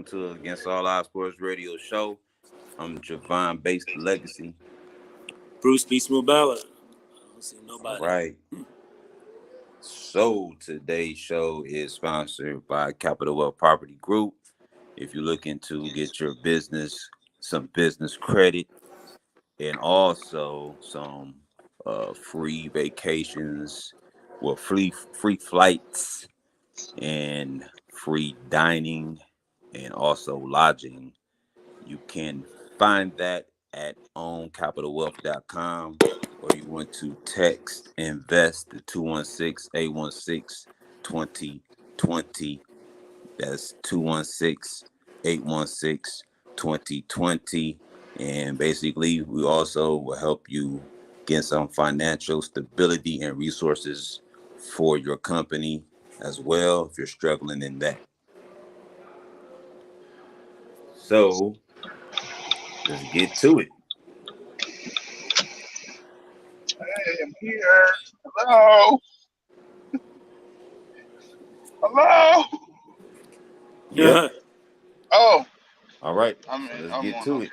welcome to Against All Odds Sports Radio Show. I'm Javon Based Legacy. Bruce B. Smooth Ballard. I don't see All nobody. right. So today's show is sponsored by Capital Wealth Property Group. If you're looking to get your business some business credit and also some free vacations, well, free flights and free dining and also lodging, you can find that at owncapitalwealth.com, or you want to text invest to 216-816-2020. That's 216-816-2020. And basically, we also will help you get some financial stability and resources for your company as well if you're struggling in that. So let's get to it. Hey, I'm here. Hello. Hello. Yeah. Oh. All right. I'm So in. let's I'm get on. to Okay. it.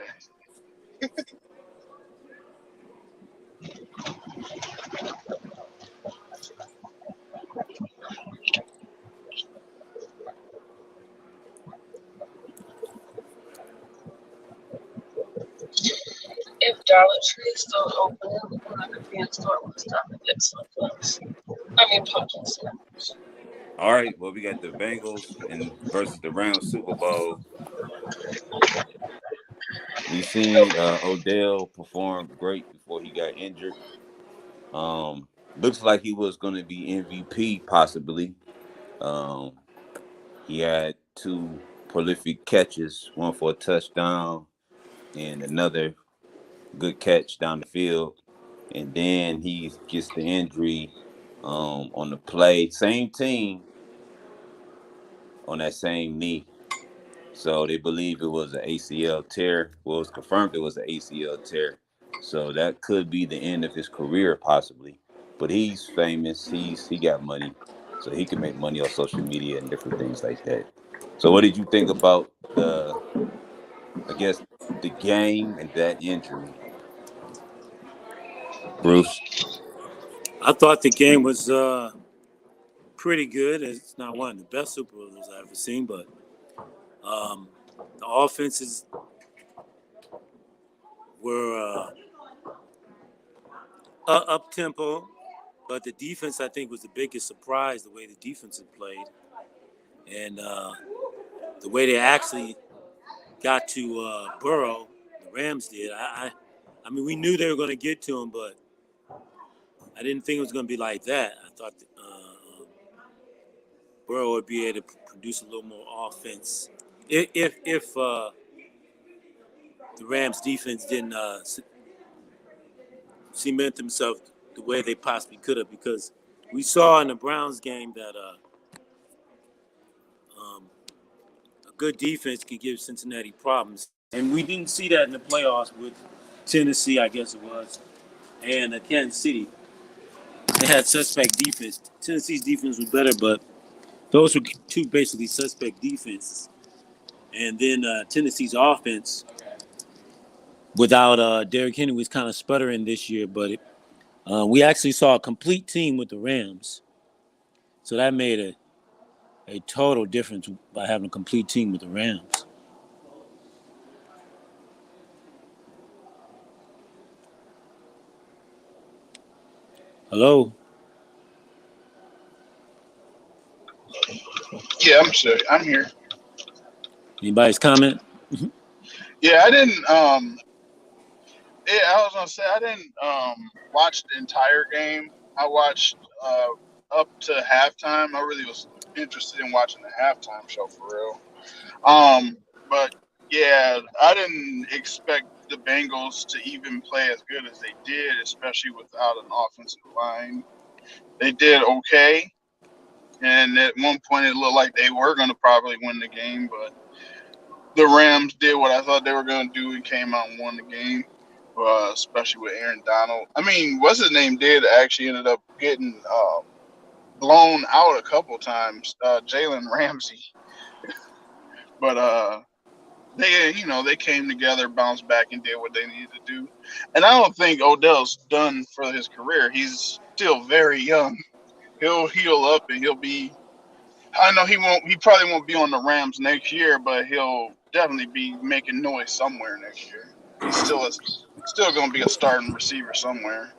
If Dollar Tree is still open, it looked like a convenience store would stop and get some clothes. Pumpkin sandwich. All right. Well, we got the Bengals versus the Rams Super Bowl. We seen Odell perform great before he got injured. Looks like he was going to be MVP possibly. He had two prolific catches, one for a touchdown and another good catch down the field. And then he gets the injury on the play. Same team on that same knee. So they believe it was an ACL tear. Well, it was confirmed it was an ACL tear. So that could be the end of his career possibly. But he's famous. He got money. So he can make money on social media and different things like that. So what did you think about the game and that injury? Bruce? I thought the game was pretty good. It's not one of the best Super Bowls I've ever seen, but the offenses were up tempo, but the defense I think was the biggest surprise. The way the defense had played, and the way they actually got to Burrow, the Rams did. I mean, we knew they were going to get to him, but I didn't think it was going to be like that. I thought Burrow would be able to produce a little more offense if the Rams defense didn't cement themselves the way they possibly could have, because we saw in the Browns game that a good defense can give Cincinnati problems. And we didn't see that in the playoffs with Tennessee, I guess it was, and Kansas City. They had suspect defense. Tennessee's defense was better, but those were two basically suspect defenses. And then Tennessee's offense, without Derrick Henry, was kind of sputtering this year. But we actually saw a complete team with the Rams. So that made a total difference by having a complete team with the Rams. Hello? Yeah, I'm sure. I'm here. Anybody's comment? Yeah, I didn't. Yeah, I was gonna say I didn't watch the entire game. I watched up to halftime. I really was interested in watching the halftime show for real. But yeah, I didn't expect the Bengals to even play as good as they did, especially without an offensive line. They did okay, and at one point it looked like they were going to probably win the game, but the Rams did what I thought they were going to do and came out and won the game, especially with Aaron Donald. I mean, what's his name did actually ended up getting blown out a couple times, Jalen Ramsey. But they came together, bounced back, and did what they needed to do. And I don't think Odell's done for his career. He's still very young. He'll heal up and he'll be. I know he won't. He probably won't be on the Rams next year, but he'll definitely be making noise somewhere next year. He's still going to be a starting receiver somewhere.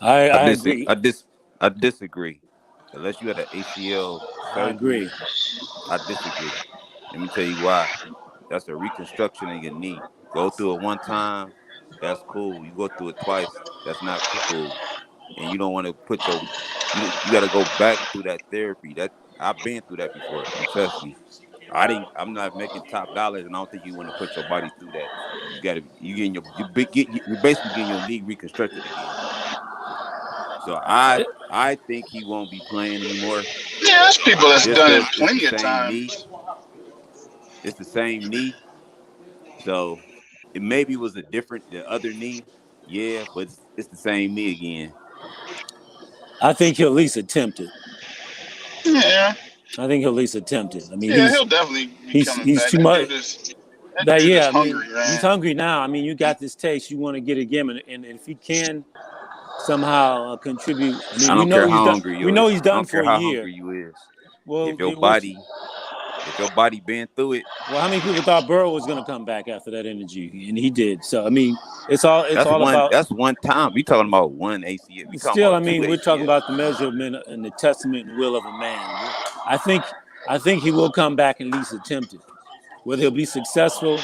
I agree. I disagree. Unless you had an ACL I surgery, agree. I disagree. Let me tell you why. That's a reconstruction in your knee. Go through it one time, that's cool. You go through it twice, that's not cool. And you don't want to put you got to go back through that therapy. That I've been through that before, and trust me. I'm not making top dollars, and I don't think you want to put your body through that. You're basically getting your knee reconstructed again. So I think he won't be playing anymore. Yeah, there's people that's Just done it because it's the plenty of same knee. times. It's the same knee. So it maybe was the other knee. Yeah, but it's the same knee again. I think he'll at least attempt it. Yeah. I think he'll at least attempt it. I mean, he'll definitely be coming he's back. too much. That dude is I mean, hungry, man. he's hungry now. I mean, you got this taste. You want to get a game, and if he can somehow contribute, I mean, I don't care how hungry you is. We know he's done for a year. I don't care how hungry you is. Well, if your body been through it. Well, how many people thought Burrow was going to come back after that energy, and he did. So I mean, it's all about. That's one time. We talking about one ACL. Still, I mean, we're talking about the measurement and the testament and will of a man. I think he will come back and at least attempt it. Whether he'll be successful,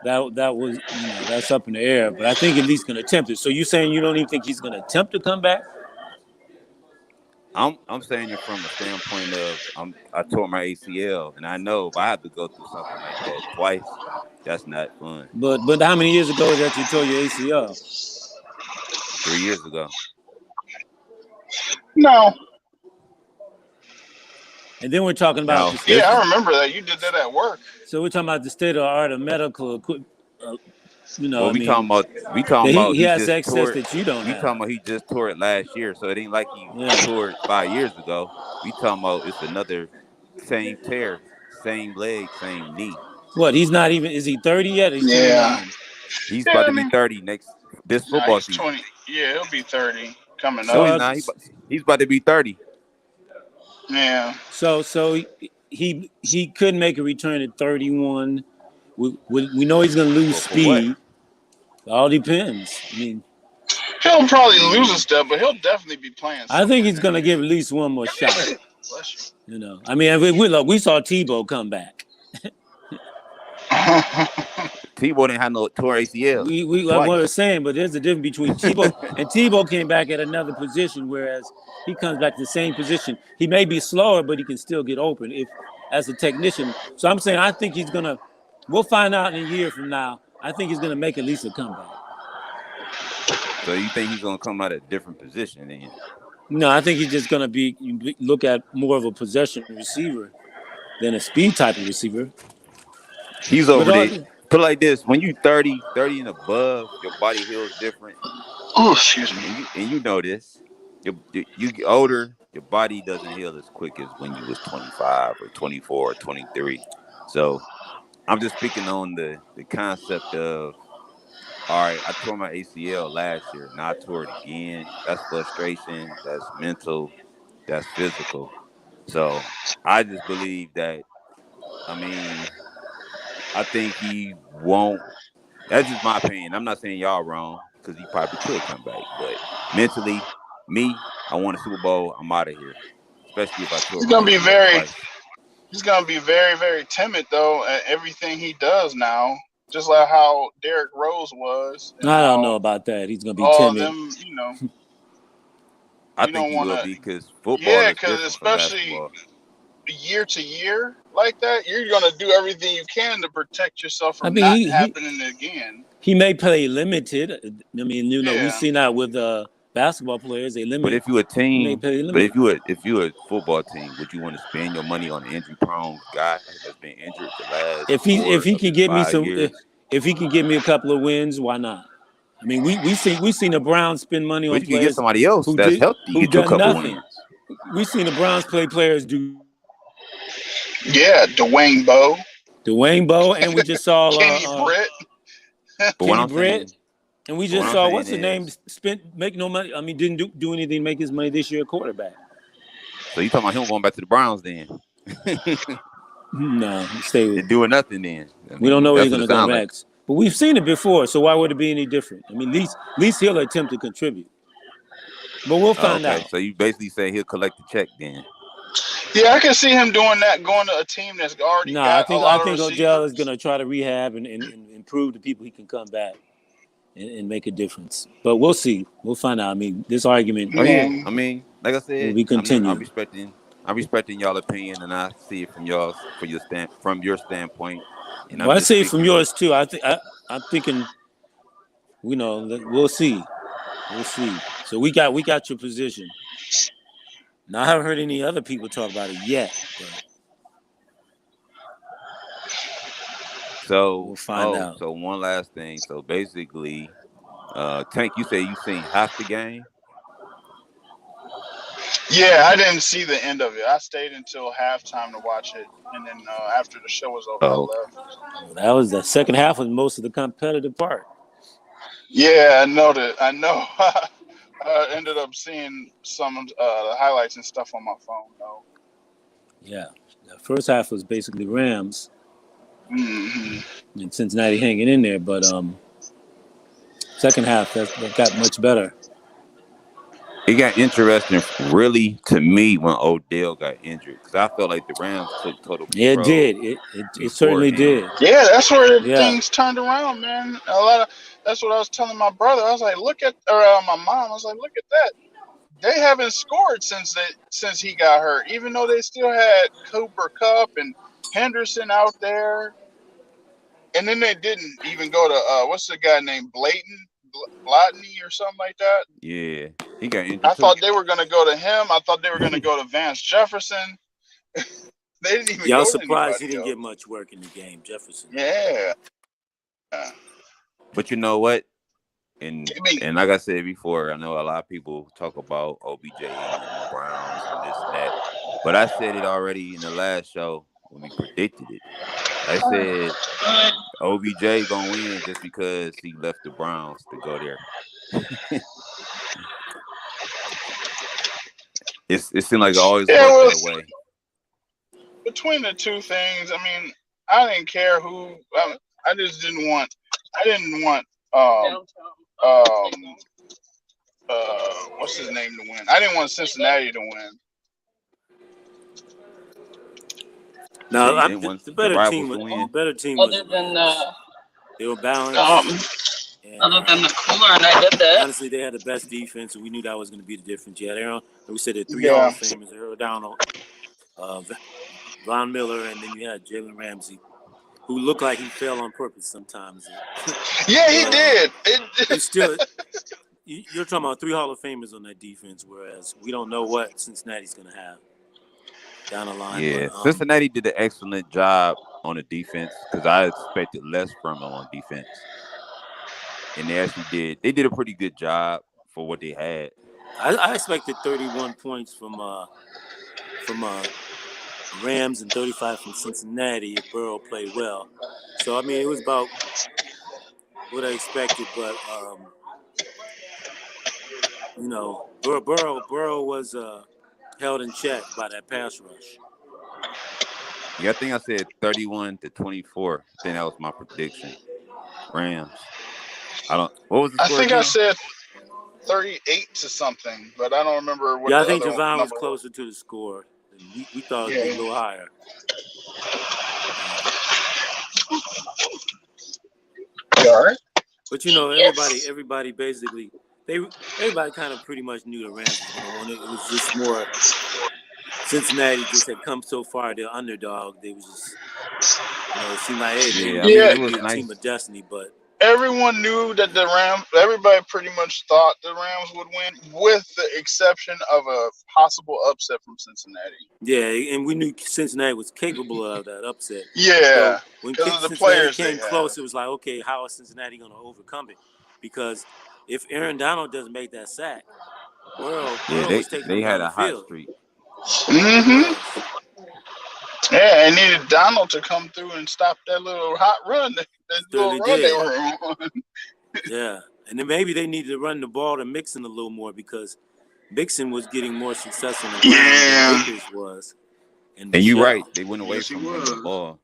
that was that's up in the air. But I think at least going to attempt it. So you saying you don't even think he's going to attempt to come back? I'm saying it from a standpoint of I tore my ACL, and I know if I have to go through something like that twice, that's not fun. But how many years ago that you tore your ACL? 3 years ago. No. And then we're talking about I remember that. You did that at work. So we're talking about the state of the art of medical equipment. We talking about he has access that you don't have. We talking about he just tore it last year, so it ain't like he tore it 5 years ago. We talking about it's another same tear, same leg, same knee. What? He's not even. Is he 30 yet? He's 29. He's about to be 30 this football season. 20. Yeah, he'll be 30 coming so up. He's about to be 30. Yeah. So he could make a return at 31. We know he's going to lose speed. What? All depends. I mean, he'll probably lose a step, but he'll definitely be playing. I think he's going to give at least one more shot. I mean, we saw Tebow come back. Tebow didn't have no tore ACL. We like what I was saying, but there's a difference between Tebow and Tebow came back at another position, whereas he comes back to the same position. He may be slower, but he can still get open as a technician. So I'm saying I think he's gonna. We'll find out in a year from now. I think he's gonna make at least a comeback. So you think he's gonna come out at a different position then? No, I think he's just gonna look at more of a possession receiver than a speed type of receiver. He's over there. Put it like this: when you 30 and above, your body heals different. Oh, excuse me. And you know this. You get older, your body doesn't heal as quick as when you was 25 or 24 or 23. So I'm just speaking on the concept of, all right, I tore my ACL last year. Now I tore it again. That's frustration. That's mental. That's physical. So I just believe that, I think he won't. That's just my opinion. I'm not saying y'all wrong because he probably could come back. But mentally, I want a Super Bowl. I'm out of here. Especially if I tore. He's gonna be very, very timid though at everything he does now. Just like how Derrick Rose was. I don't know about that. He's gonna be timid. I think he will be because football. Yeah, because especially year to year like that, you're gonna do everything you can to protect yourself from happening again. He may play limited. We've seen that with basketball players. They limit. But if you're a team, if you're a football team, would you want to spend your money on an injury-prone guy that's been injured the last? If he can get me if he can give me a couple of wins, why not? I mean, we seen the Browns spend money on. But you can get somebody else that's healthy. You get you a couple of wins. We seen the Browns players do. Yeah, Dwayne Bowe. Dwayne Bowe, and we just saw Kenny Britt. But what Kenny I'm Britt, saying, and we but what just I'm saw saying what's his name is, make no money. I mean, didn't do anything to make his money this year at quarterback. so you talking about him going back to the Browns then? No, stay with. And doing nothing then. I We don't mean, know where he's that's what going it to go sounds like. next, but we've seen it before. So why would it be any different? I mean, at least he'll attempt to contribute, but we'll Oh, find okay, out. so you basically say he'll collect the check then. Yeah, I can see him doing that, going to a team that's already No, got a I lot of think Odell is receivers. going to try to rehab and prove to people he can come back and make a difference. But we'll see. We'll find out. I mean, this argument Oh yeah, Man, I mean, like I will said, be I'm continued. respecting y'all opinion, and I see it from y'all's from your standpoint, and I'm Well, I just say it from speaking. yours too. I'm thinking, we'll see. We'll see. So we got your position. Now I haven't heard any other people talk about it yet, but we'll So, find out. so one last thing. So basically, Tank, you say you seen half the game. yeah, I didn't see the end of it. I stayed until halftime to watch it, and then after the show was over, I Oh, left. Well, that was the second half was most of the competitive part. Yeah, I know that. I know. I ended up seeing some the highlights and stuff on my phone though. Yeah, the first half was basically Rams Hmm and Cincinnati hanging in there, but second half that got much better. it got interesting, really, to me when Odell got injured, because I felt like the Rams took total Yeah, it control did. It before certainly then. did. Yeah, that's where Yeah. things turned around, man. A lot of that's what I was telling my brother. I was like, look at or my mom. I was like, look at that. They haven't scored since he got hurt, even though they still had Cooper Kupp and Henderson out there. And then they didn't even go to what's the guy named Blatney or something like that. Yeah, he got I injured too. thought they were going to go to him. I thought they were going to go to Vance Jefferson. They didn't even Yeah, I was go to surprised he anybody didn't get else. much work in the game, Jefferson. Yeah. But you know what? I mean, And like I said before, I know a lot of people talk about OBJ and the Browns and this and that. But I said it already in the last show when we predicted it. I said OBJ gonna win just because he left the Browns to go there. It seemed like it always yeah, worked well, that way. between the two things, I mean, I didn't care who. I just didn't want. I didn't want. Um. What's his name to win? I didn't want Cincinnati to win. So Now you didn't want the the better rivals team. to The win. better team was Other the than Rams. They were balanced. And, other than the cooler, and I did that. honestly, they had the best defense, and we knew that was going to be the difference. Yeah, Aaron. We said the three Hall Yeah. of Famers: Aaron Donald, Von Miller, and then you had Jalen Ramsey, who looked like he fell on purpose sometimes. Yeah, he But did. it's still. You're talking about three Hall of Famers on that defense, whereas we don't know what Cincinnati's going to have down the line. Yeah, But Cincinnati did an excellent job on the defense because I expected less from them on defense, and they actually did. They did a pretty good job for what they had. I expected 31 points from Rams and 35 from Cincinnati if Burrow played well. So I mean, it was about what I expected, but Burrow was held in check by that pass rush. Yeah, I think I said 31-24. I think that was my prediction. Rams. I don't. What was the I score think I again? said 38 to something, but I don't remember what Yeah, I the think other Javon was number was. closer to the score. We thought it'd be a Yeah. little higher. You all right? But everybody basically everybody kind of pretty much knew the Rams was going to win it. It was just more Cincinnati just had come so far. They're underdog. They was just it seemed like Yeah, I they mean Yeah. it would be was a team nice. of destiny. But Everyone knew that the Rams. Everybody pretty much thought the Rams would win, with the exception of a possible upset from Cincinnati. yeah, and we knew Cincinnati was capable of that upset. Yeah, So when because of the Cincinnati players they came have. close, it was like, okay, how is Cincinnati going to overcome it? Because if Aaron Donald doesn't make that sack, Burrow Yeah, was taking they them had down the a hot field. streak. He Mm-hmm. was. Yeah, I needed Donald to come through and stop that little hot run, that little Certainly run they did. were on. Yeah, and then maybe they needed to run the ball to Mixon a little more because Mixon was getting more success on the ground than Yeah. Akers was in the And you're right. shell. They went away Yes, he from running the was. ball.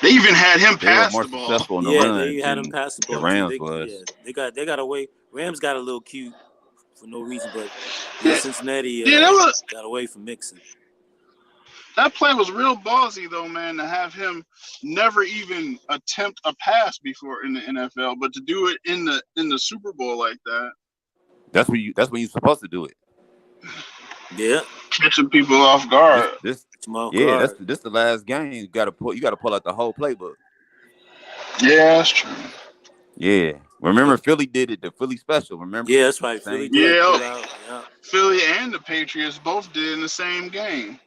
They even had him They were pass more the ball. successful in the Yeah, run they had him than pass the the ball too. Rams Yeah, was. they got away. Rams got a little cute for no reason, but yeah, Cincinnati Yeah, got away from Mixon. that play was real ballsy though, man, to have him never even attempt a pass before in the NFL, but to do it in the Super Bowl like that. That's when you're supposed to do it. Yeah, Catching people off guard. This Jamal yeah, guard. this the last game. You gotta pull out the whole playbook. Yeah, that's true. Yeah. Remember Philly did it, the Philly special, remember? Yeah, that's right. Same Philly did play. Yeah, pull out. Yeah. Philly and the Patriots both did in the same game.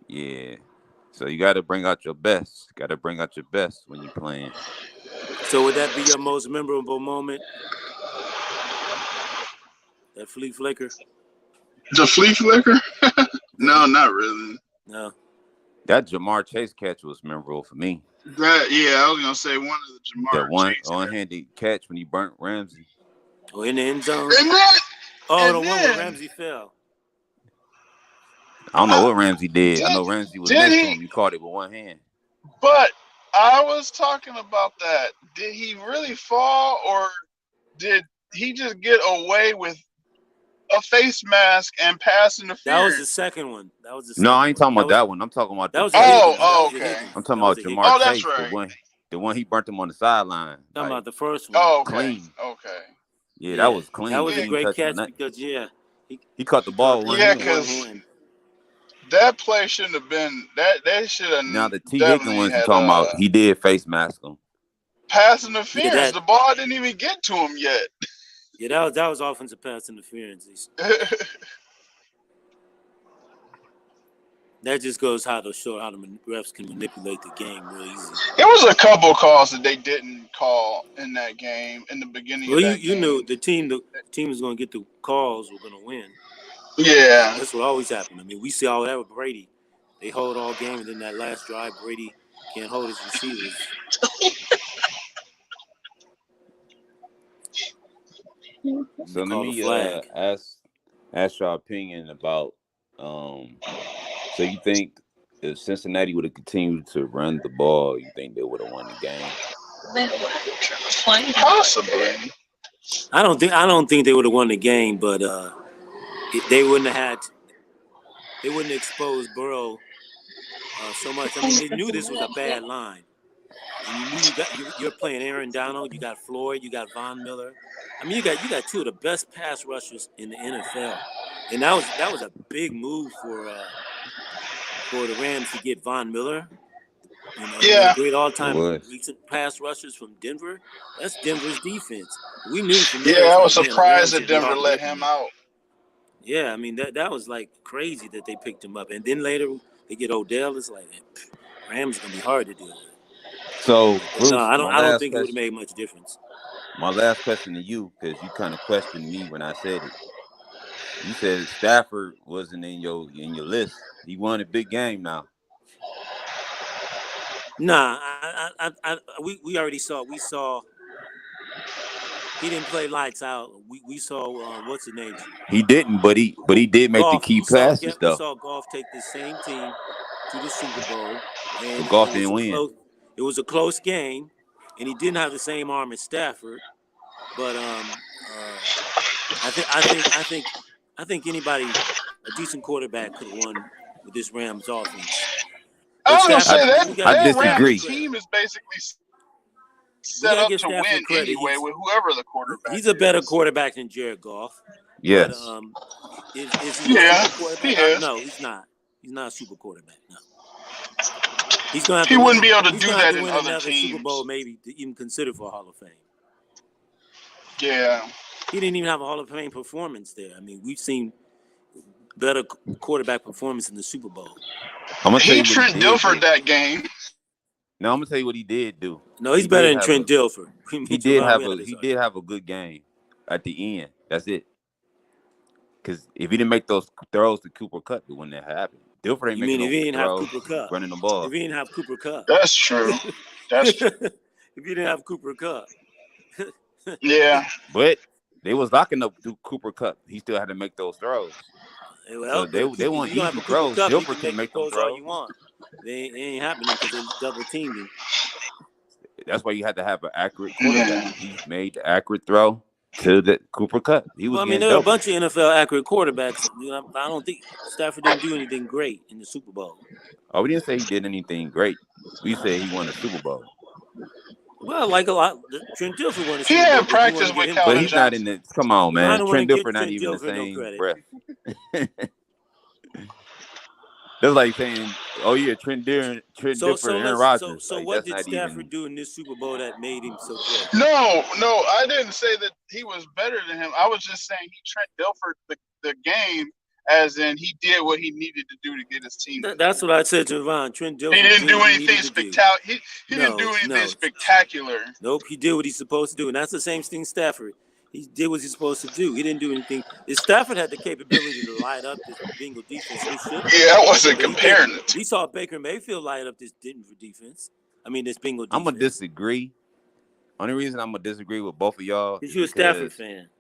Yeah. So you gotta bring out your best. Gotta bring out your best when you're playing. So would that be your most memorable moment? That flea flicker? The flea flicker? No, not really. No. That Jamar Chase catch was memorable for me. I was gonna say one of the That Jamar one Chase. on-handed catch when he burnt Ramsey. Oh, in the end zone? And then, Oh, the and one where then Ramsey fell. I don't know what Ramsey did. I know did, Ramsey was did next to he? him. He caught it with one hand. But I was talking about that. Did he really fall, or did he just get away with a face mask and pass That was interference? the second one. That was the No, second I ain't one. talking about that one. I'm talking about That the was a Higgins. first one. That was a okay. Higgins. I'm talking That was about a Jamar Higgins. Oh, that's Chase, right. the one he burnt him on the sideline. Talking Like, about the first one. Oh, okay. clean. Okay. Yeah, that was clean. That was He a ain't great touching on catch that. because He caught the he ball caught with one that Yeah, with hand. one because hand. that play shouldn't have been that. They should have Now the T Higgins definitely ones you had talking about, he did face mask him. pass Yeah, interference. The ball didn't even get to him yet. that was offensive pass interference. That just goes how the refs can manipulate the game real easy. There was a couple calls that they didn't call in that game in the beginning Well, of that you game. knew the team was going to get the calls, were going to win. Yeah. That's what always happened. I mean, we see all that with Brady. They hold all game, and then that last drive, Brady can't hold his receivers. So let Call the me flag. ask your opinion about so you think if Cincinnati would have continued to run the ball, you think they would have won the game? Possibly. I don't think they would have won the game, but they wouldn't have exposed Burrow so much. I mean, they knew this was a bad line, and you knew you're playing Aaron Donald, you got Floyd, you got Von Miller. I mean, you got two of the best pass rushers in the NFL, and that was a big move for the Rams to get Von Miller. You know, Yeah. great all-time It was. recent pass rushers from Denver. That's Denver's defense. We knew from Yeah, there. I was Like, man, the surprised Rams that would be Denver hard to let him implement. out. Yeah, I mean that was like crazy that they picked him up, and then later they get Odell. It's like Rams gonna be hard to deal with. So But no, Bruce, I don't think it would have made much difference. My last question to you, because you kind of questioned me when I said it. You said Stafford wasn't in your list. He won a big game now. Nah, we already saw. We saw he didn't play lights out. We saw what's his name? He didn't, but he did make the Goff. key passes We though. saw Goff take the same team to the Super Bowl, and But Goff didn't win. It was a close game, and he didn't have the same arm as Stafford. But I think anybody, a decent quarterback, could have won with this Rams offense. I was gonna say I that disagree. Rams team is basically set up to win anyway with whoever the quarterback. He's a better quarterback than Jared Goff. Yes. But, is he a super quarterback? He is. No, he's not. He's not a super quarterback. No. He's gonna have he to wouldn't win, be able to he's do gonna that have to in win other another teams. Super Bowl, maybe to even consider for a Hall of Fame. Yeah. He didn't even have a Hall of Fame performance there. I mean, we've seen better quarterback performance in the Super Bowl. I'm gonna tell you what Trent he did Dilfer do. that game. No, I'm gonna tell you what he did do. No, he's better than Trent Dilfer. He did have a good game at the end. That's it. Because if he didn't make those throws to Cooper Kupp, it wouldn't have happened. Dilfer ain't You making mean if no he didn't have throws, Cooper Kupp? running the If ball. he didn't have Cooper Kupp. That's true. That's true. If he didn't have Cooper Kupp. Yeah. But they was locking up through Cooper Kupp. He still had to make those throws. Well, So they if you weren't don't have easy a Cooper throws. Kupp, you Dilfer can couldn't make the make them throws all throws. you want. They ain't happening because they double teamed him. That's why you had to have an accurate Yeah. quarterback. He made the accurate throw to the Cooper Kupp. He was Well, I mean, getting there are a double. bunch of NFL accurate quarterbacks. You know, I don't think Stafford didn't do anything great in the Super Bowl. Oh, we didn't say he did anything great. We said he won a Super Bowl. Well, like a lot, Trent Dilfer won the He Super Bowl, had but you want practice to give with him But Calvin he's credit. not in Johnson. the. Come on, But I man. don't want to Trent give Dilfer not Trent even the Dilfer no same credit. breath. That's like saying, "Oh yeah, Trent Dilfer, and Aaron Rodgers." So Like what that's did not Stafford even do in this Super Bowl that made him so great? No, I didn't say that he was better than him. I was just saying he Trent Dilfer the game, as in he did what he needed to do to get his team. That's what I said to Ron. Trent Dilfer He didn't do what he anything needed to do. spectacular. He No, didn't do anything no. spectacular. Nope, he did what he's supposed to do, and that's the same thing Stafford. He did what he's supposed to do. He didn't do anything. If Stafford had the capability to light up this Bengal defense, he should have. Yeah, I wasn't But comparing the two. he saw Baker Mayfield light up this Denver defense. I mean, this Bengal defense. I'm gonna disagree. Only reason I'm gonna disagree with both of y'all is you're a because Stafford fan.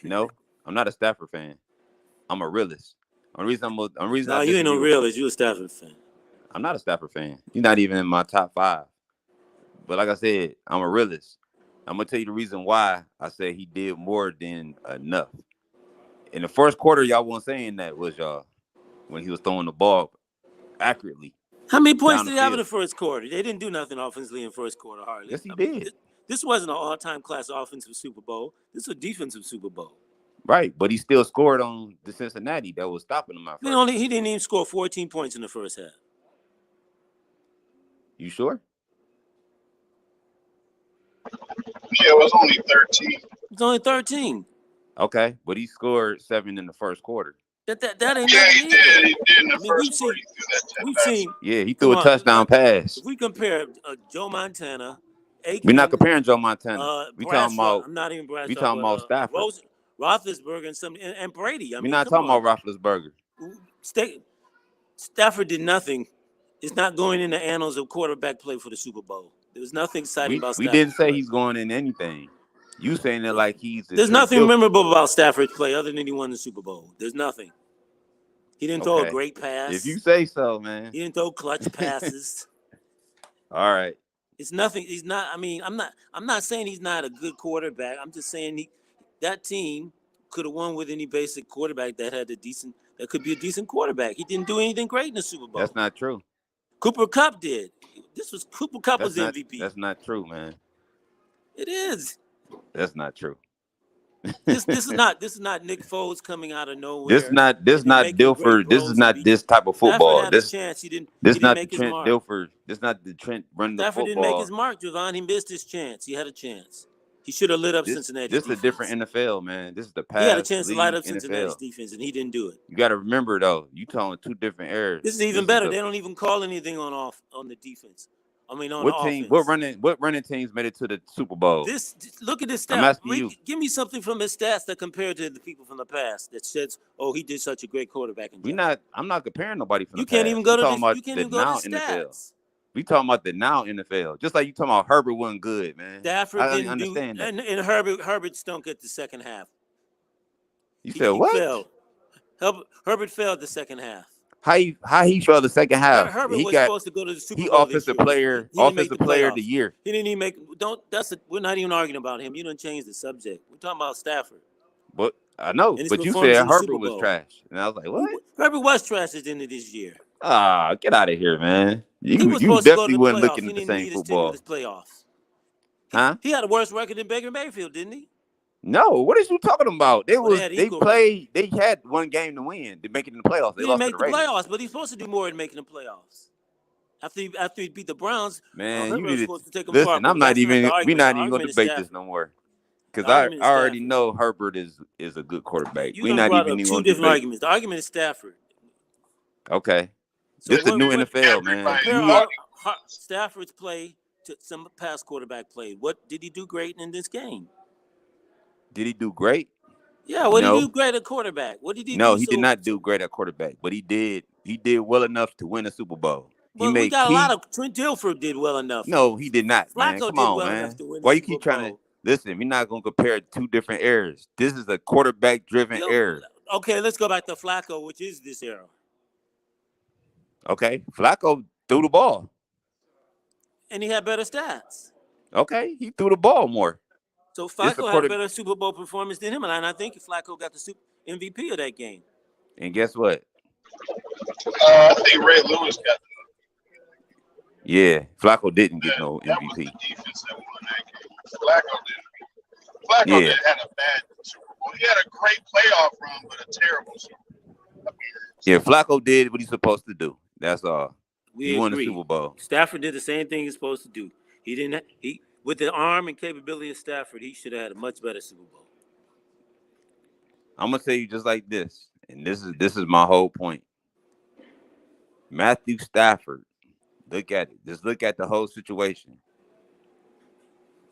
No, I'm not a Stafford fan. I'm a realist. Only reason No, I you ain't no disagree with- realist. You're a Stafford fan. I'm not a Stafford fan. He's not even in my top 5. But like I said, I'm a realist. I'm gonna tell you the reason why I say he did more than enough. In the first quarter, y'all weren't saying that, was y'all, when he was throwing the ball accurately. How many points down did the he have in field. the first quarter? They didn't do nothing offensively in the first quarter, hardly. Yes, he did. This wasn't an all-time class offensive Super Bowl. This was a defensive Super Bowl. Right, but he still scored on the Cincinnati that was stopping him at first. He didn't even score 14 points in the first half. You sure? Yeah, it was only 13. It was only 13. Okay, but he scored 7 in the first quarter. That ain't Yeah, nothing he did. either. He did in the I mean, first quarter. we've seen. Yeah, he threw Come a on, touchdown pass. If we compare Joe Montana, Aikman, We're not comparing Joe Montana. We talking about. I'm not even Bradshaw. We talking about Stafford. Roethlisberger and Brady. I mean, We're not talking about Roethlisberger. Stafford did nothing. It's not going in the annals of quarterback play for the Super Bowl. There was nothing exciting about Stafford. We didn't say he's going in anything. You saying it like he's. There's nothing memorable about Stafford's play other than he won the Super Bowl. There's nothing. He didn't throw a great pass. If you say so, man. He didn't throw clutch passes. All right. It's nothing. He's not. I mean, I'm not saying he's not a good quarterback. I'm just saying that team could have won with any basic quarterback that could be a decent quarterback. He didn't do anything great in the Super Bowl. That's not true. Cooper Kupp did. Cooper Kupp was MVP. That's not true, man. It is. That's not true. This is not Nick Foles coming out of nowhere. This not Dilfer. This is not this type of football. Stafford had a chance. He didn't not make the his Trent mark. Dilfer. This not the Trent running the football. Stafford didn't make his mark, Javon. He missed his chance. He had a chance. He should have lit up Cincinnati. This is a different NFL, man. This is the past. He had a chance to light up NFL. Cincinnati's defense, and he didn't do it. You got to remember though, you talking 2 different eras. This is even better. They don't even call anything on the defense. I mean, on the offense. What running teams made it to the Super Bowl? Look at this stats. I'm asking you. Give me something from his stats that compared to the people from the past that says, "Oh, he did such a great quarterback." I'm not comparing nobody from the past. You can't even go to the NFL. We talking about the now NFL. Just like you talking about Herbert wasn't good, man. Stafford didn't understand that. And Herbert stunk at the second half. You said what? Fell. Herbert failed the second half. How he fell the second half? Herbert was supposed to go to the Super Bowl. Offensive player of the year. He didn't even make. We're not even arguing about him. You don't change the subject. We're talking about Stafford. But I know. But you said Herbert was trash, and I was like, what? Herbert was trash at the end of this year. Get out of here, man. You supposed definitely to wasn't looking at the same football. His playoffs. Huh? He had a worse record than Baker Mayfield, didn't he? No, what is you talking about? They had one game to win to make it in the playoffs. He didn't make the playoffs, but he's supposed to do more than making the playoffs. After he beat the Browns, man, you need to take him listen. far, we're not even going to debate this no more because I already know Herbert is a good quarterback. We're not even going to debate. 2 different arguments. The argument is Stafford. Okay, this is the new NFL, man. Stafford's play to some past quarterback played. What did he do great in this game? Did he do great? Yeah, what did he do No, great at quarterback? What did he no, do he did so? not do great at quarterback, but he did well enough to win a Super Bowl. He Well, we made got a lot key. of Trent Dilfer did well enough. No, he did not, man. Flacco Come did on, well enough man. to win the Why you Super keep trying to Bowl. listen? We're not gonna compare two different eras. This is a quarterback driven Dil- era. okay, let's go back to Flacco, which is this era. Okay, Flacco threw the ball. And he had better stats. Okay, he threw the ball more. So This a Flacco had a quarter, better Super Bowl performance than him, and I think Flacco got the MVP of that game. and guess what? I think Ray Lewis got Yeah, Flacco didn't get that. no That was the MVP. defense that won that game. Flacco Yeah, did had a bad Super Bowl. He had a great playoff run, but a terrible Super Bowl appearance. yeah, Flacco did what he's supposed to do. That's all. We He won the agree. Super Bowl. Stafford did the same thing he's supposed to do. He didn't. He with the arm and capability of Stafford, he should have had a much better Super Bowl. I'm gonna tell you just like this, and this is my whole point. Matthew Stafford, look at it. Just look at the whole situation.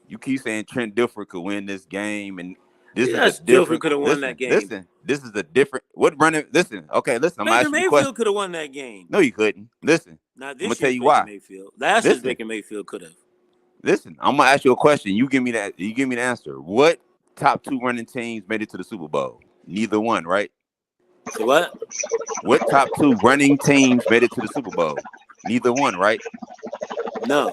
You keep saying Trent Dilfer could win this game, and this is a Yes, Dilfer different. could have won that game. Listen. This is a different. What running? Listen. Okay, listen. I'm gonna Baker ask you a Mayfield question. could have won that game. No, you couldn't. Listen. Not I'm this gonna tell year's you Baker why. Mayfield. Last year's Baker Mayfield could have. Listen. I'm gonna ask you a question. You give me that. You give me the answer. What top two running teams made it to the Super Bowl? Neither one, right? So what? What top two running teams made it to the Super Bowl? Neither one, right? No.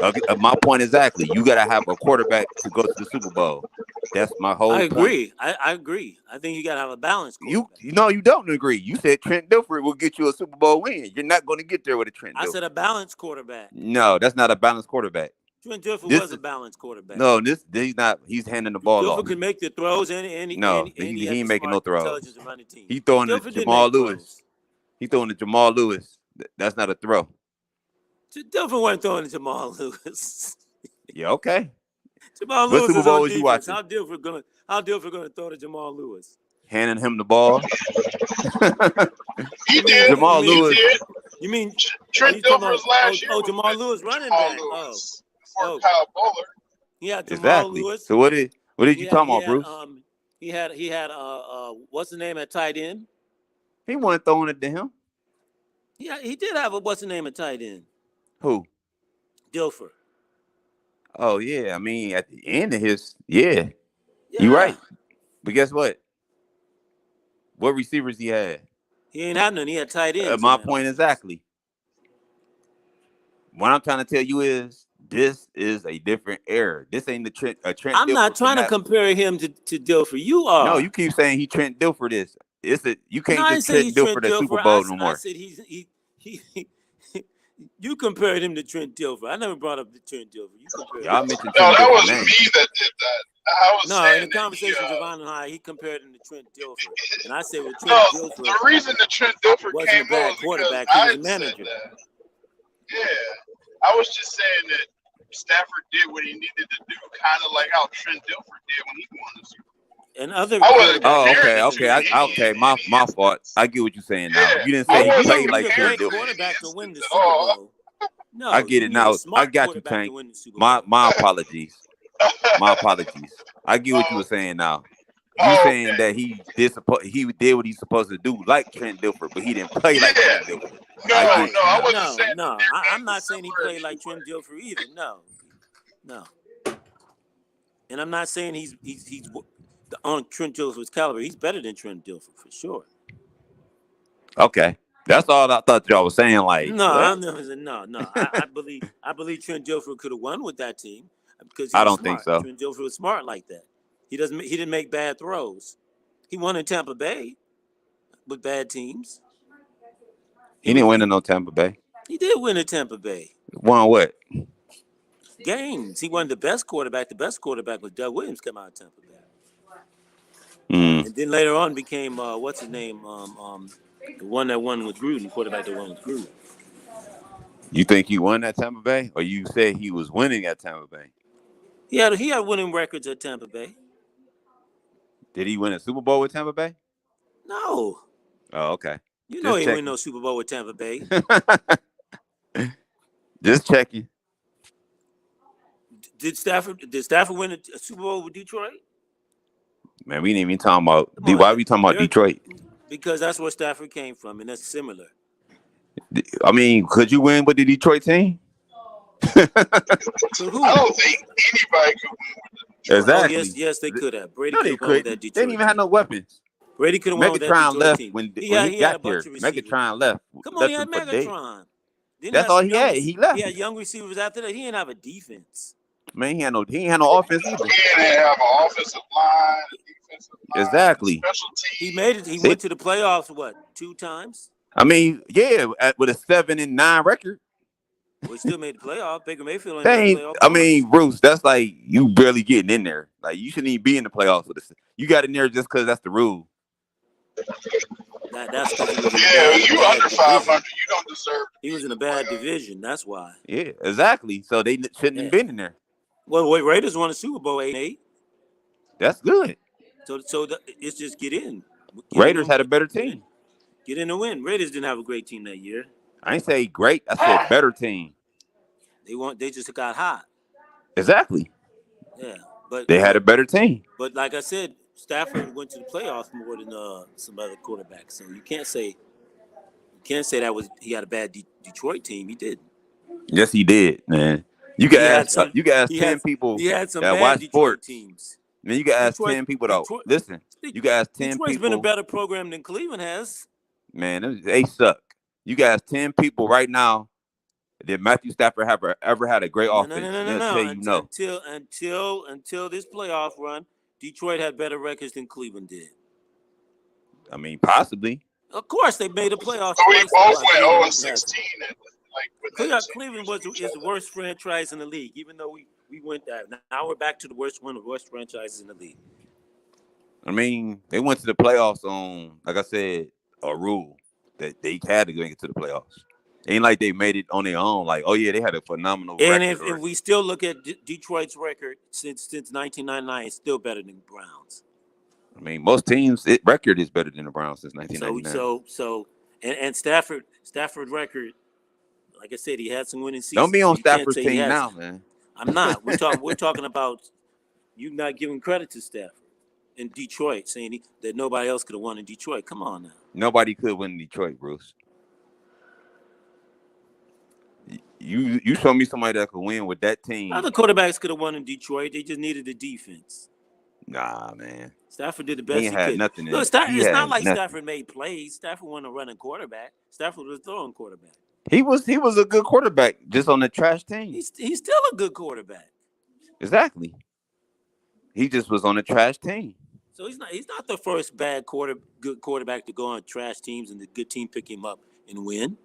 Okay, my point exactly. You got to have a quarterback to go to the Super Bowl. That's my whole I point. agree. I agree. I think you got to have a balanced quarterback. You don't agree. You said Trent Dilfer will get you a Super Bowl win. You're not going to get there with a Trent Dilfer. I said a balanced quarterback. No, that's not a balanced quarterback. Trent Dilfer was a balanced quarterback. No, he's not. He's handing the ball off. Dilfer could make the throws, and He ain't making no throws. intelligence to run the team. He throwing to Dilfer did Jamal make Lewis. throws. He throwing to Jamal Lewis. That's not a throw. Dilfer wasn't throwing to Jamal Lewis. Yeah, okay. Jamal What Lewis Super is Bowl on was you defense. watching? How Dilfer gonna throw to Jamal Lewis? Handing him the ball. He did. Jamal Lewis. Did. You mean Trent Dilfer's last year? Oh, Jamal Lewis running back. Lewis, Oh, Kyle Bowler. Yeah, Jamal Exactly. Lewis. So what did you talking about, Bruce? He had what's the name at tight end? He wasn't throwing it to him. Yeah, he did have a what's the name at tight end? Who? Dilfer. Oh yeah, I mean at the end of his you're right. But guess what? What receivers he had? He ain't had none. He had tight ends. My point exactly. What I'm trying to tell you is this is a different era. This ain't a Trent I'm Dilfer not trying to compare him to Dilfer. You are. No, you keep saying he Trent Dilfer this. You can't No, just Trent Dilfer the Super Bowl no more. I said he you compared him to Trent Dilfer. I never brought up the Trent Dilfer. You compared Y'all him. mentioned No, Trent that Dilfer was name. me that did that. I was saying in the conversation, Javon and I, he compared him to Trent Dilfer, and I said, "Well, Trent no, Dilfer the reason that Trent Dilfer wasn't came a bad up was quarterback. because He I was a said manager." that. Yeah, I was just saying that Stafford did what he needed to do, kind of like how Trent Dilfer did when he won the Super Bowl. And other I wasn't quarterbacks. Okay. My fault. I get what you're saying now. Yeah, You didn't say he played like Trent great Dilfer. quarterback to win the Super Bowl. No, I get it now. I got you, Tank. My apologies. My apologies. I get what you were saying now. You saying that he did what he's supposed to do, like Trent Dilfer, but he didn't play like Trent Dilfer. I wasn't saying. No. I'm not saying he played like Trent Dilfer either. No. And I'm not saying he's on Trent Dilfer's caliber. He's better than Trent Dilfer for sure. Okay, that's all I thought y'all was saying. Like, no. I believe Trent Dilfer could have won with that team because I don't think so. Trent Dilfer was smart like that. He didn't make bad throws. He won in Tampa Bay with bad teams. He didn't win in no Tampa Bay. He did win in Tampa Bay. Won what? Games. He won the best quarterback. The best quarterback was Doug Williams come out of Tampa Bay. And then later on became what's his name? The one that won with Gruden, quarterback that won with Gruden. You think he won at Tampa Bay, or you said he was winning at Tampa Bay? He had winning records at Tampa Bay. Did he win a Super Bowl with Tampa Bay? No. Oh, okay. You know he didn't win no Super Bowl with Tampa Bay. Just checking. Did Stafford win a Super Bowl with Detroit? Man, we didn't even talk about Come on, why we talking about Detroit? because that's where Stafford came from, and that's similar. I mean, could you win with the Detroit team? To I who? don't think anybody could win with the Detroit. Oh Exactly. yes, they could have. Brady No, could they have won with that couldn't. They didn't Detroit even have team. no weapons. Brady could have won with that Megatron Detroit left team. when He he had a got bunch here. of receivers. Megatron left, Come on, he left had him for dead. Megatron. Then That's all he had. He left. He had young receivers after that. He didn't have a defense. Man, he ain't had no offense either. He didn't have an offensive line, a defensive line, Exactly. special He team. made it. He went to the playoffs. What, 2 times? I mean, yeah, with a 7-9 record. We still made the playoff. Baker Mayfield only They made ain't. playoff I once. mean, Bruce, that's like you barely getting in there. Like you shouldn't even be in the playoffs with us. You got in there just because that's the rule. That's because he was in Yeah, a you bad under division. 500, you don't deserve. He was in a bad division. That's why. Yeah, exactly. So they shouldn't have been in there. Well, wait, Raiders won a Super Bowl 8-8. That's good. So it's just get in. Raiders had a better team. Get in and win. Raiders didn't have a great team that year. I ain't say great. I said better team. They just got hot. Exactly. Yeah, but They had a better team. But like I said, Stafford went to the playoffs more than some other quarterbacks. So you can't say he had a bad Detroit team. He didn't. Yes, he did, man. You can ask 10 people He had some that bad watch Detroit sports. teams. Man, you can ask 10 people though. Listen, you can ask 10 Detroit's people. been a better program than Cleveland has. Man, they suck. You can ask 10 people right now. Did Matthew Stafford ever had a great offense? They'll tell you no. Until this playoff run, Detroit had better records than Cleveland did. I mean, possibly. Of course, they made a playoff. So we twice. both went 0-16. Cleveland is the worst franchise in the league, even though we went that. Now we're back to one of the worst franchises in the league. I mean, they went to the playoffs on, like I said, a rule that they had to make it to the playoffs. Ain't like they made it on their own. Like, oh yeah, they had a phenomenal record. And if we still look at Detroit's record since 1999, it's still better than Browns. I mean, most teams' record is better than the Browns since 1999. And Stafford record, like I said, he had some winning seasons. Don't be on Stafford's team now, man. I'm not. We're talking about you not giving credit to Stafford in Detroit, saying that nobody else could have won in Detroit. Come on now. Nobody could win in Detroit, Bruce. You show me somebody that could win with that team. Other quarterbacks could have won in Detroit. They just needed the defense. Nah, man. Stafford did the best he had could. Nothing Look, it's not like Stafford made plays. Stafford wasn't a running quarterback. Stafford was a throwing quarterback. He was a good quarterback, just on the trash team. He's still a good quarterback. Exactly. He just was on the trash team. So he's not the first good quarterback to go on trash teams and the good team pick him up and win.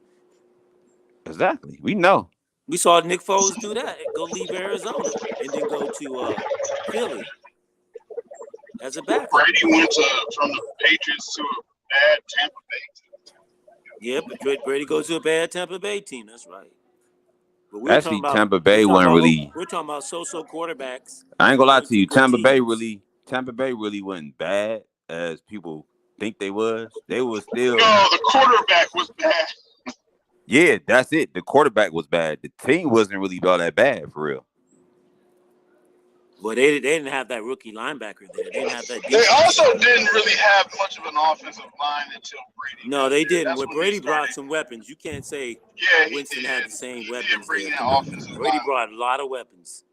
Exactly. We know. We saw Nick Foles do that. Go leave Arizona and then go to Philly as a backup. Brady went from the Patriots to a bad Tampa Bay team. Yeah, but Brady goes to a bad Tampa Bay team. That's right. But actually, Tampa Bay wasn't really. We're talking about so-so quarterbacks. I ain't gonna lie to you. Tampa Bay really wasn't bad as people think they was. They was still. No, the quarterback was bad. Yeah, that's it. The quarterback was bad. The team wasn't really all that bad for real. Well, they didn't have that rookie linebacker there. They didn't have that. They also didn't really have much of an offensive line until Brady. No, they didn't. When Brady brought some weapons, you can't say Winston had the same weapons. Brady brought a lot of weapons.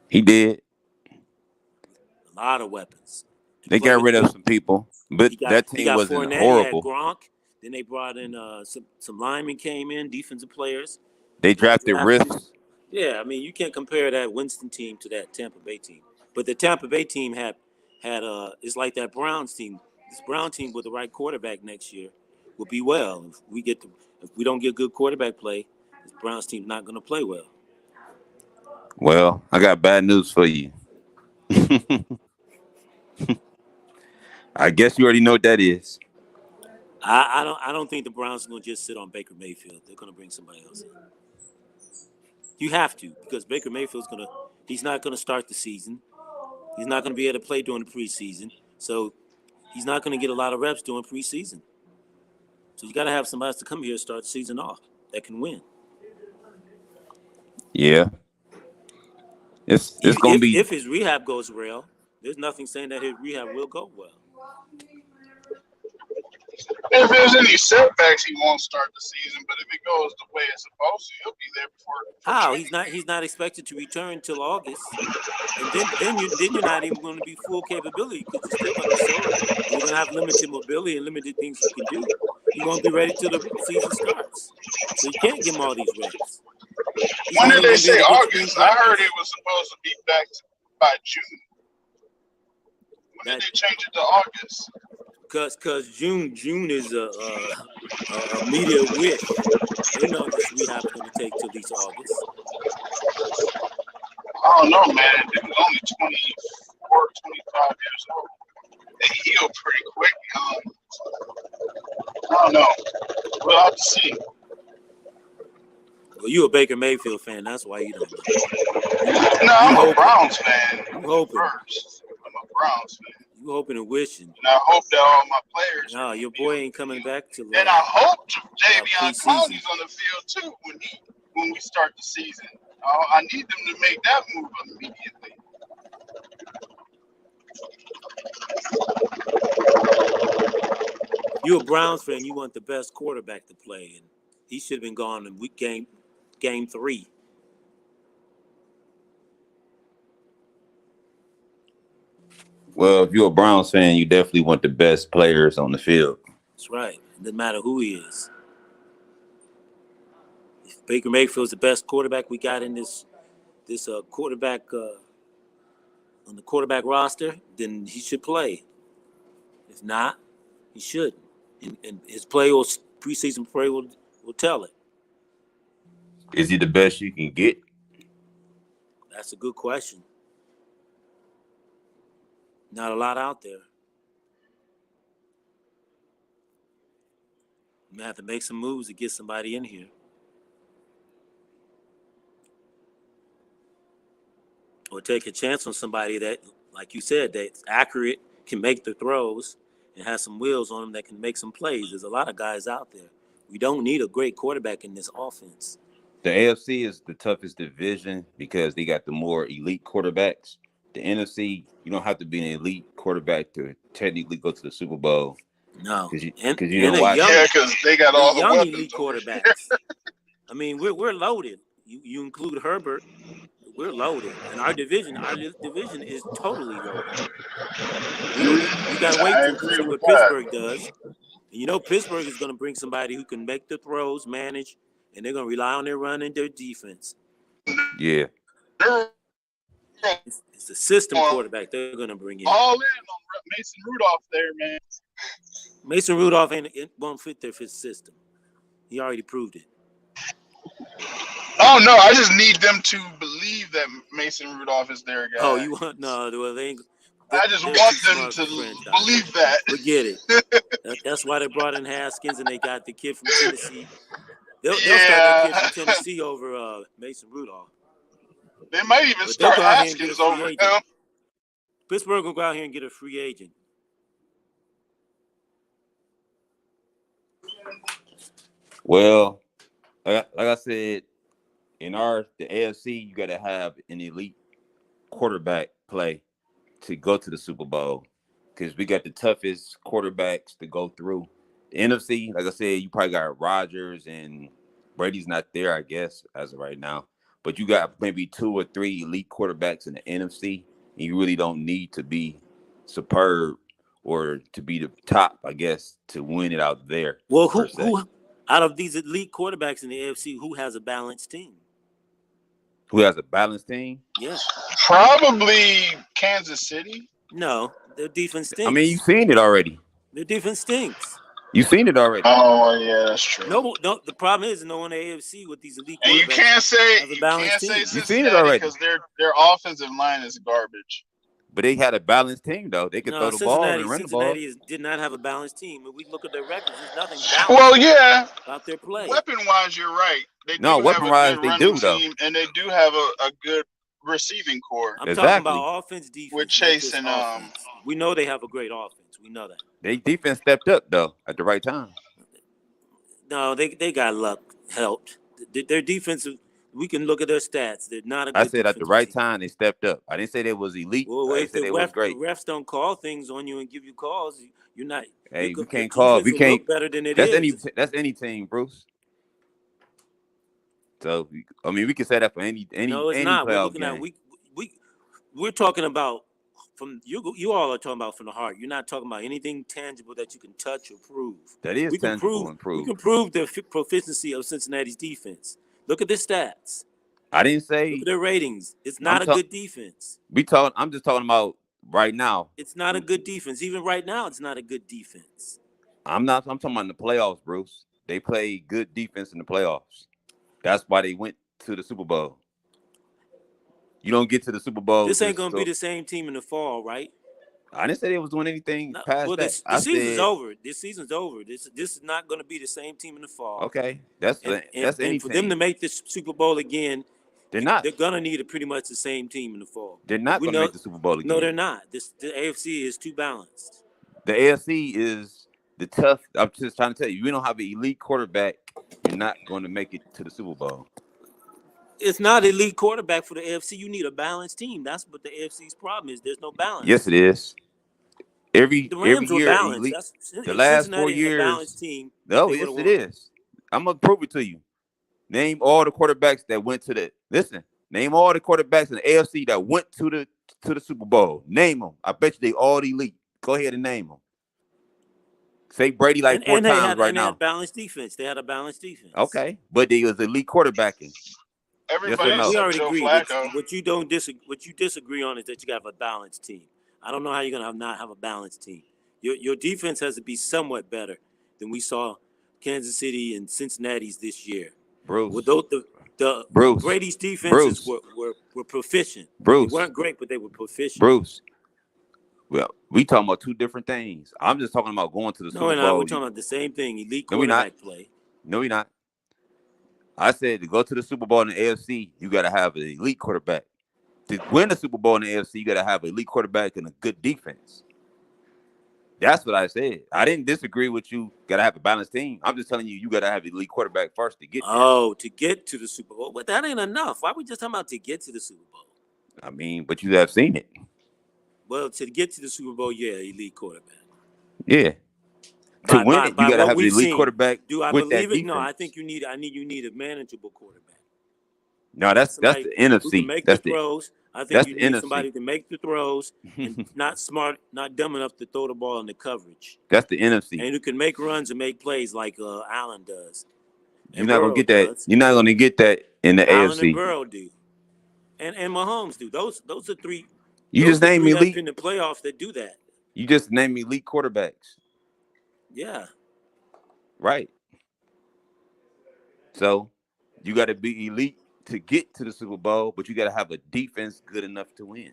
He did. A lot of weapons. They got rid of some people, but that team wasn't horrible. Gronk. Then they brought in some linemen came in, defensive players. They drafted Riffs. Yeah, I mean, you can't compare that Winston team to that Tampa Bay team. But the Tampa Bay team had it's like that Browns team. This Brown team with the right quarterback next year will be well. If we don't get good quarterback play, this Browns team's not going to play well. Well, I got bad news for you. I guess you already know what that is. I don't think the Browns are going to just sit on Baker Mayfield. They're going to bring somebody else in. You have to, because Baker Mayfield's he's not going to start the season. He's not going to be able to play during the preseason. So he's not going to get a lot of reps during preseason. So you got to have somebody else to come here and start the season off that can win. Yeah. It's going to be. If his rehab goes well, There's nothing saying that his rehab will go well. If there's any setbacks, he won't start the season. But if it goes the way it's supposed to, he'll be there before How? training camp. He's not expected to return till August. And then you're not even going to be full capability because you're still going to be sore. You're going to have limited mobility and limited things you can do. You won't be ready till the season starts. So you can't give him all these reps. He's When not did even they going to be say able to get spring August? I heard practice. it was supposed to be back by June. When did they change it to August? Cause June is a media wish. They know this rehab's going to take till at least August. I don't know, man. It was only 24, 25 years old. They healed pretty quick. I don't know. We'll have to see. Well, you a Baker Mayfield fan, that's why you don't know. No, I'm hoping. a Browns fan. You hoping. First, I'm a Browns fan. You hoping and wishing. And I hope that all my players. No, your boy ain't coming back till. And I hope Javion preseason. Clowney's on the field too when we start the season. I need them to make that move immediately. You're a Browns fan. You want the best quarterback to play, and he should have been gone in game 3. Well, if you're a Browns fan, you definitely want the best players on the field. That's right. It doesn't matter who he is. If Baker Mayfield's the best quarterback we got in this quarterback on the quarterback roster, then he should play. If not, he shouldn't. And his preseason play will tell it. Is he the best you can get? That's a good question. Not a lot out there. You have to make some moves to get somebody in here. Or take a chance on somebody that, like you said, that's accurate, can make the throws, and has some wheels on them that can make some plays. There's a lot of guys out there. We don't need a great quarterback in this offense. The AFC is the toughest division because they got the more elite quarterbacks. The NFC, you don't have to be an elite quarterback to technically go to the Super Bowl. No, because you and didn't watch. Yeah, because they got all the young weapons elite quarterbacks. I mean, we're loaded. You include Herbert, we're loaded, and our division is totally loaded. We got to wait to see what Pittsburgh does. And you know, Pittsburgh is going to bring somebody who can make the throws, manage, and they're going to rely on their run and their defense. Yeah. It's a system quarterback they're going to bring in. All in on Mason Rudolph there, man. Mason Rudolph won't fit their system. He already proved it. Oh, no, I just need them to believe that Mason Rudolph is their guy. Oh, you want – no, well, they ain't – I just want them to believe that. Forget it. That's why they brought in Haskins and they got the kid from Tennessee. They'll start that kid from Tennessee over Mason Rudolph. They might even start Haskins over him. Pittsburgh will go out here and get a free agent. Well, like I said, in the AFC, you got to have an elite quarterback play to go to the Super Bowl because we got the toughest quarterbacks to go through. The NFC, like I said, you probably got Rodgers and Brady's not there, I guess, as of right now. But you got maybe 2 or 3 elite quarterbacks in the NFC, and you really don't need to be superb or to be the top, I guess, to win it out there. Well, who out of these elite quarterbacks in the AFC, who has a balanced team? Who has a balanced team? Yeah. Probably Kansas City. No, their defense stinks. I mean, you've seen it already. Their defense stinks. You've seen it already. Oh, yeah, that's true. No, the problem is no one in the AFC with these elite quarterbacks. And you can't say You've seen it already because their offensive line is garbage. But they had a balanced team, though. They could throw the ball and run the ball. Cincinnati did not have a balanced team. When we look at their records, there's nothing balanced. Well, yeah. About their play. Weapon-wise, you're right. Weapon-wise, they do, though. And they do have a good receiving core. I'm talking about offense, defense. With Chase and we know they have a great offense. We know that. Their defense stepped up, though, at the right time. No, they got luck helped. Their defensive We can look at their stats. They're not a I good said at the defensive right team. time they stepped up. I didn't say they was elite. Well, I if said they was great. refs don't call things on you and give you calls, you're not. Hey, we Your can't call. defense We will can't. look better than it That's is. any team, Bruce. So I mean, we can say that for any No, it's not. We're playoff looking at game. we're talking about from you. You all are talking about from the heart. You're not talking about anything tangible that you can touch or prove. That is We can tangible prove. and We prove. can prove the proficiency of Cincinnati's defense. Look at the stats. I didn't Look say at their ratings. It's I'm not a good defense. I'm just talking about right now. It's not a good defense. Even right now, it's not a good defense. I'm talking about in the playoffs, Bruce. They play good defense in the playoffs. That's why they went to the Super Bowl. You don't get to the Super Bowl. This ain't gonna be the same team in the fall, right? I didn't say they was doing anything No, past well, that. the season's over. This season's over. This is not going to be the same team in the fall. Okay, that's any and for them to team. make this Super Bowl again, They're not. They're gonna need pretty much the same team in the fall. They're not going to make the Super Bowl again. No, they're not. The AFC is too balanced. The AFC is the tough. I'm just trying to tell you, we don't have an elite quarterback. You're not going to make it to the Super Bowl. It's not elite quarterback for the AFC. You need a balanced team. That's what the AFC's problem is. There's no balance. Yes, it is. The Rams were year, balanced. elite, the last Cincinnati 4 years, had a balanced team. No, yes, it is. I'm gonna prove it to you. Name all the quarterbacks that went to the. Listen, name all the quarterbacks in the AFC that went to the Super Bowl. Name them. I bet you they all elite. Go ahead and name them. Say Brady like four times right now. They had balanced defense. They had a balanced defense. Okay, but they was elite quarterbacking. Everybody yes we except already Joe agree. Flacco. What you disagree on is that you got a balanced team. I don't know how you're gonna not have a balanced team. Your defense has to be somewhat better than we saw Kansas City and Cincinnati's this year. Bruce. Well, the Bruce. Brady's defenses were proficient. Bruce. They weren't great, but they were proficient. Bruce. Well, we talking about two different things. I'm just talking about going to the Super Bowl. No, we're talking about the same thing. Elite quarterback play. No, we're not. I said to go to the Super Bowl in the AFC, you got to have an elite quarterback. To win the Super Bowl in the AFC, you got to have an elite quarterback and a good defense. That's what I said. I didn't disagree with you. Got to have a balanced team. I'm just telling you, you got to have an elite quarterback first to get there. Oh, to get to the Super Bowl. But that ain't enough. Why are we just talking about to get to the Super Bowl? I mean, but you have seen it. Well, to get to the Super Bowl, yeah, elite quarterback. Yeah. To win it, you got to have an elite quarterback. Do I with believe that it? No, I defense. think you need a manageable quarterback. No, that's the NFC. Who can make that's the throws. I think that's you the need NFC. somebody to make the throws and not smart, not dumb enough to throw the ball in the coverage. That's the NFC. And who can make runs and make plays like Allen does. You're not gonna get that. You're not gonna get that in the Allen AFC. and Burrow do, and Mahomes do. Those are three. You just named me elite in the playoffs that do that. You just named me elite quarterbacks. Yeah. Right. So you got to be elite to get to the Super Bowl, but you got to have a defense good enough to win.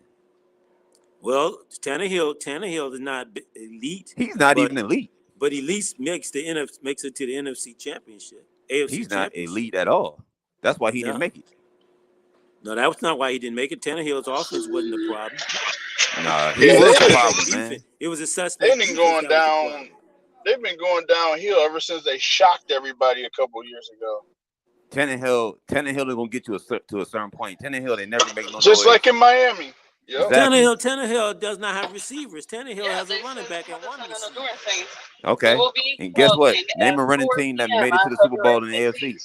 Well, Tannehill is not elite. He's not even elite. But elite makes it to the NFC Championship. AFC He's not elite at all. That's why he didn't make it. No, that was not why he didn't make it. Tannehill's offense wasn't the problem. Nah, he was the problem, man. It was a suspect. They've been going down. They've been going downhill ever since they shocked everybody a couple of years ago. Tannehill is gonna get you to a certain point. Tannehill, they never make no just noise. like in Miami. Yep. Exactly. Tannehill does not have receivers. Tannehill has a running back and one receiver. Okay. And guess what? Name a running team that made it to the Super Bowl in the AFC.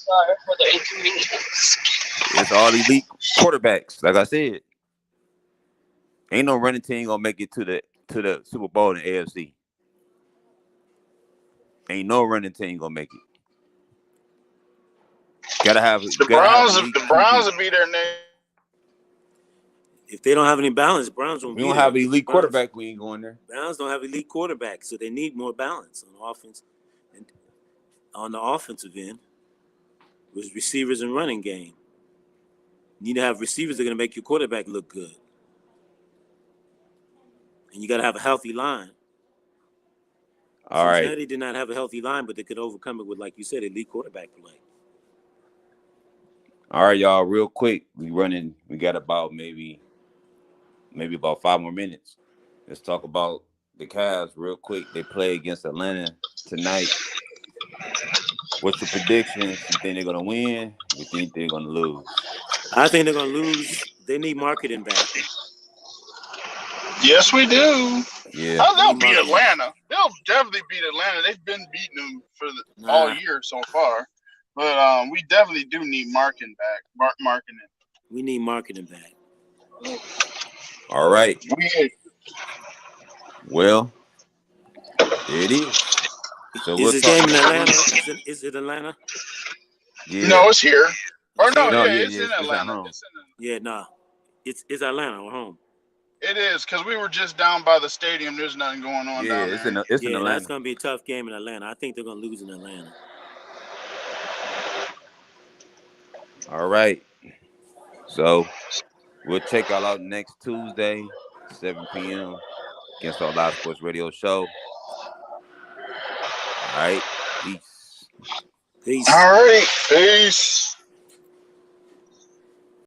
It's all elite quarterbacks, like I said. Ain't no running team gonna make it to the Super Bowl in the AFC. Ain't no running team gonna make it. Gotta have the Browns will be there next. If they don't have any balance, Browns won't. We don't have an elite quarterback. We ain't going there. Browns don't have elite quarterbacks, so they need more balance on offense and on the offensive end with receivers and running game. You need to have receivers that are going to make your quarterback look good, and you got to have a healthy line. All right. Cincinnati did not have a healthy line, but they could overcome it with, like you said, elite quarterback play. All right, y'all. Real quick, we got about maybe about 5 more minutes. Let's talk about the Cavs real quick. They play against Atlanta tonight. What's your predictions? You think they're gonna win? You think they're gonna lose? I think they're gonna lose. They need marketing back. Yes, we do. Yeah. Oh, They they'll need beat marketing back. Atlanta. They'll definitely beat Atlanta. They've been beating them for all Nah, year so far. But we definitely do need marketing back. Marketing. we need marketing back. All right. We Well, there it is. So Is we'll this talk game in next Atlanta? week. Is it Atlanta? Yeah. No, it's here. Or It's no, here? No, yeah, yeah, it's yeah. in It's at Atlanta. home. Yeah, nah. It's Atlanta or home. It is because we were just down by the stadium. There's nothing going on Yeah, down there. it's in Yeah, that's Atlanta. gonna be a tough game in Atlanta. I think they're gonna lose in Atlanta. All right. So we'll check y'all out next Tuesday, 7 p.m. against our live sports radio show. All right. Peace. Peace. All right, peace.